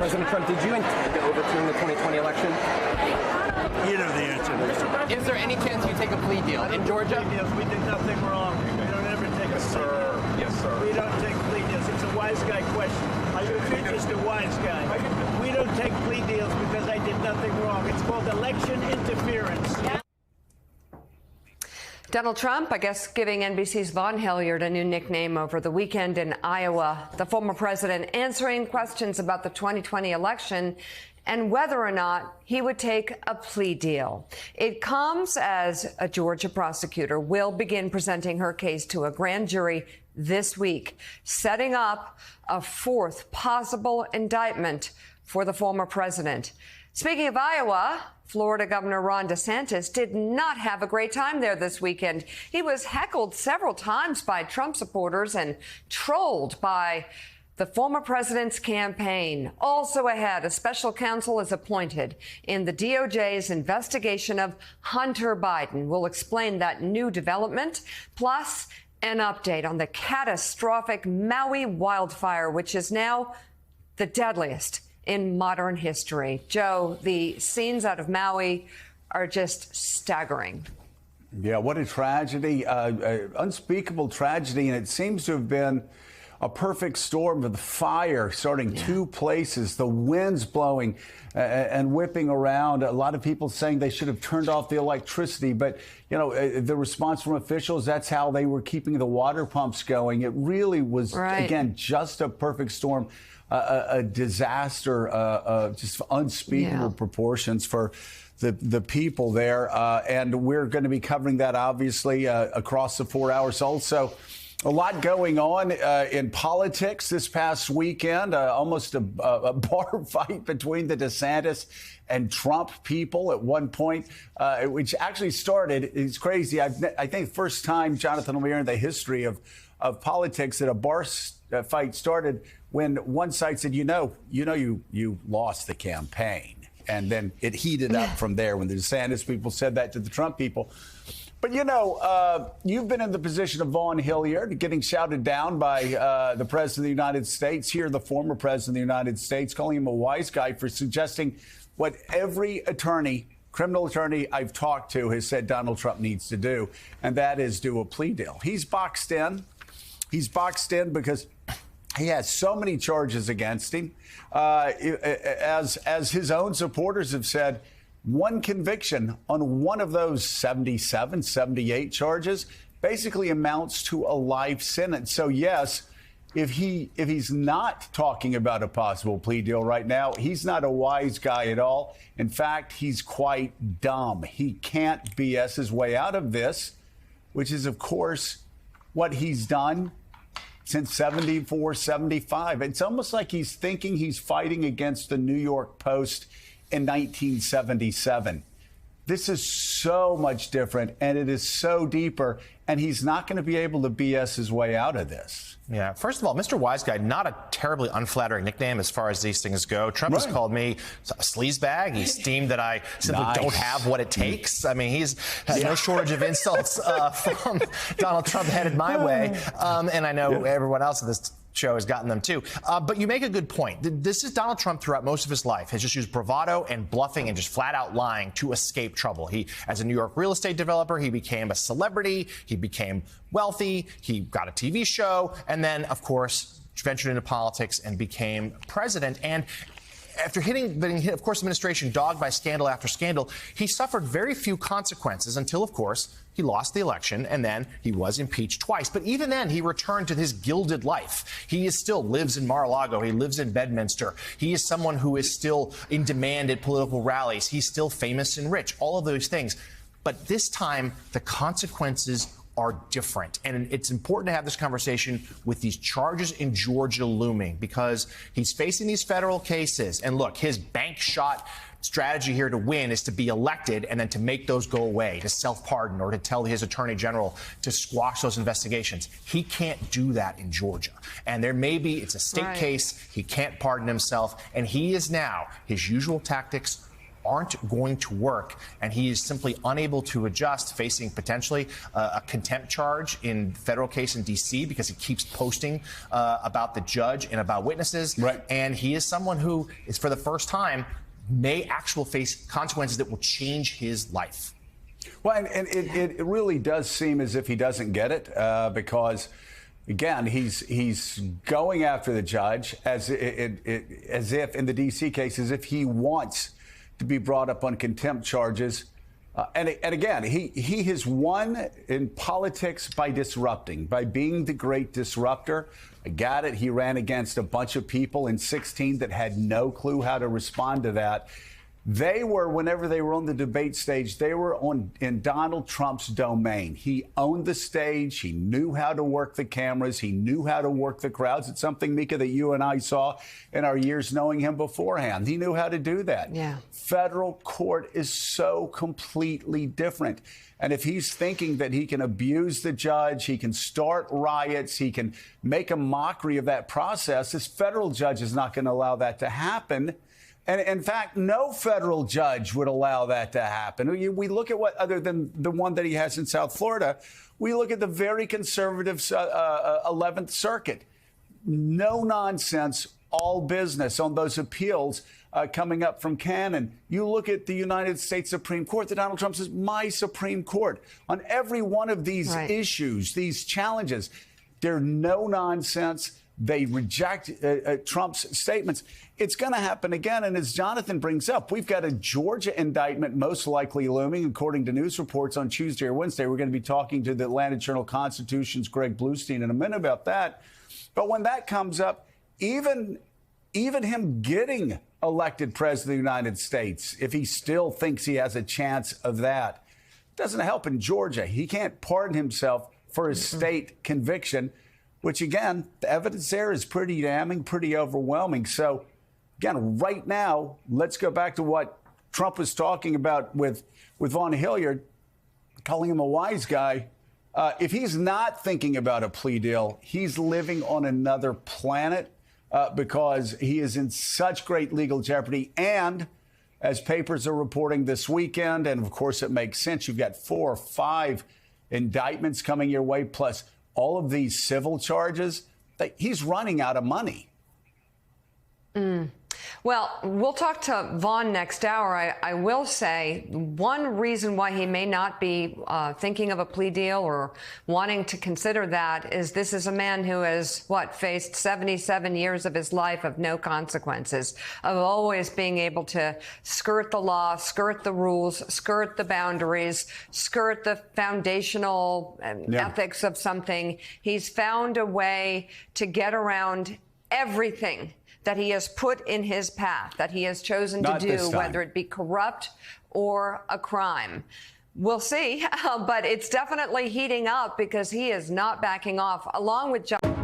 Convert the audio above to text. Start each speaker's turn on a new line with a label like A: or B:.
A: President Trump, did you intend to overturn the 2020 election?
B: You know the answer to this.
A: Is there any chance you take a plea deal in Georgia?
B: Plea deals. We did nothing wrong. We don't ever take a plea deal.
A: Yes, sir.
B: We don't take plea deals. It's a wise guy question. You're just a wise guy. We don't take plea deals because I did nothing wrong. It's called election interference.
C: Donald Trump, I guess, giving NBC's Vaughn Hilliard a new nickname over the weekend in Iowa. The former president answering questions about the 2020 election and whether or not he would take a plea deal. It comes as a Georgia prosecutor will begin presenting her case to a grand jury this week, setting up a fourth possible indictment for the former president. Speaking of Iowa, Florida Governor Ron DeSantis did not have a great time there this weekend. He was heckled several times by Trump supporters and trolled by the former president's campaign. Also ahead, a special counsel is appointed in the DOJ's investigation of Hunter Biden. We'll explain that new development, plus an update on the catastrophic Maui wildfire, which is now the deadliest in modern history. Joe, the scenes out of Maui are just staggering.
D: Yeah, what a tragedy, unspeakable tragedy. And it seems to have been a perfect storm of the fire starting two places, the winds blowing and whipping around. A lot of people saying they should have turned off the electricity. But, you know, the response from officials, that's how they were keeping the water pumps going. It really was, again, just a perfect storm. A disaster, just unspeakable proportions for the people there. And we're going to be covering that, obviously, across the 4 hours. Also, a lot going on in politics this past weekend, almost a bar fight between the DeSantis and Trump people at one point, which actually started, it's crazy, I think first time, Jonathan Lemire, in the history of politics that a bar fight started when one side said, you lost the campaign. And then it heated up from there when the DeSantis people said that to the Trump people. But, you've been in the position of Vaughn Hilliard, getting shouted down by the President of the United States, here the former President of the United States, calling him a wise guy for suggesting what every criminal attorney I've talked to has said Donald Trump needs to do, and that is do a plea deal. He's boxed in. He's boxed in because he has so many charges against him. As his own supporters have said, one conviction on one of those 77, 78 charges basically amounts to a life sentence. So, yes, if he's not talking about a possible plea deal right now, he's not a wise guy at all. In fact, he's quite dumb. He can't BS his way out of this, which is, of course, what he's done since 74, 75. It's almost like he's thinking he's fighting against the New York Post in 1977. This is so much different, and it is so deeper, and he's not going to be able to BS his way out of this.
E: Yeah. First of all, Mr. Wise Guy, not a terribly unflattering nickname as far as these things go. Trump has called me a sleazebag. He's deemed that I simply don't have what it takes. I mean, he's had no shortage of insults from Donald Trump headed my way. And I know everyone else in this show has gotten them too. But you make a good point. This is Donald Trump throughout most of his life has just used bravado and bluffing and just flat out lying to escape trouble. He, as a New York real estate developer, he became a celebrity. He became wealthy. He got a TV show. And then, of course, ventured into politics and became president. And after being hit, of course, administration dogged by scandal after scandal, he suffered very few consequences until, of course, he lost the election, and then he was impeached twice. But even then, he returned to his gilded life. He still lives in Mar-a-Lago. He lives in Bedminster. He is someone who is still in demand at political rallies. He's still famous and rich, all of those things. But this time, the consequences are different. And it's important to have this conversation with these charges in Georgia looming, because he's facing these federal cases. And look, his bank shot strategy here to win is to be elected and then to make those go away, to self-pardon or to tell his attorney general to squash those investigations. He can't do that in Georgia. And it's a state case. He can't pardon himself. And he is now, his usual tactics aren't going to work, and he is simply unable to adjust, facing potentially a contempt charge in federal case in D.C. because he keeps posting about the judge and about witnesses.
D: Right.
E: And he is someone who is, for the first time, may actually face consequences that will change his life.
D: Well, and it really does seem as if he doesn't get it because, again, he's going after the judge as if, in the D.C. case, as if he wants to be brought up on contempt charges. And again, he has won in politics by disrupting, by being the great disruptor. I got it. He ran against a bunch of people in 2016 that had no clue how to respond to that. They were, whenever they were on the debate stage, they were in Donald Trump's domain. He owned the stage. He knew how to work the cameras. He knew how to work the crowds. It's something, Mika, that you and I saw in our years knowing him beforehand. He knew how to do that.
C: Yeah.
D: Federal court is so completely different. And if he's thinking that he can abuse the judge, he can start riots, he can make a mockery of that process, this federal judge is not going to allow that to happen. And in fact, no federal judge would allow that to happen. We look at what, other than the one that he has in South Florida, we look at the very conservative 11th Circuit. No nonsense, all business on those appeals coming up from Cannon. You look at the United States Supreme Court, that Donald Trump says, my Supreme Court. On every one of these issues, these challenges, they're no nonsense. They reject Trump's statements. It's going to happen again. And as Jonathan brings up, we've got a Georgia indictment most likely looming, according to news reports, on Tuesday or Wednesday. We're going to be talking to the Atlanta Journal-Constitution's Greg Bluestein in a minute about that. But when that comes up, even him getting elected president of the United States, if he still thinks he has a chance of that, doesn't help in Georgia. He can't pardon himself for his state conviction, which, again, the evidence there is pretty damning, pretty overwhelming. So, again, right now, let's go back to what Trump was talking about with Von Hilliard, calling him a wise guy. If he's not thinking about a plea deal, he's living on another planet because he is in such great legal jeopardy. And as papers are reporting this weekend, and of course it makes sense, you've got 4 or 5 indictments coming your way, plus all of these civil charges. He's running out of money.
C: Well, we'll talk to Vaughn next hour. I will say one reason why he may not be thinking of a plea deal or wanting to consider that is this is a man who has, faced 77 years of his life of no consequences, of always being able to skirt the law, skirt the rules, skirt the boundaries, skirt the foundational ethics of something. He's found a way to get around everything that he has put in his path, that he has chosen to do, whether it be corrupt or a crime. We'll see, but it's definitely heating up because he is not backing off, along with John.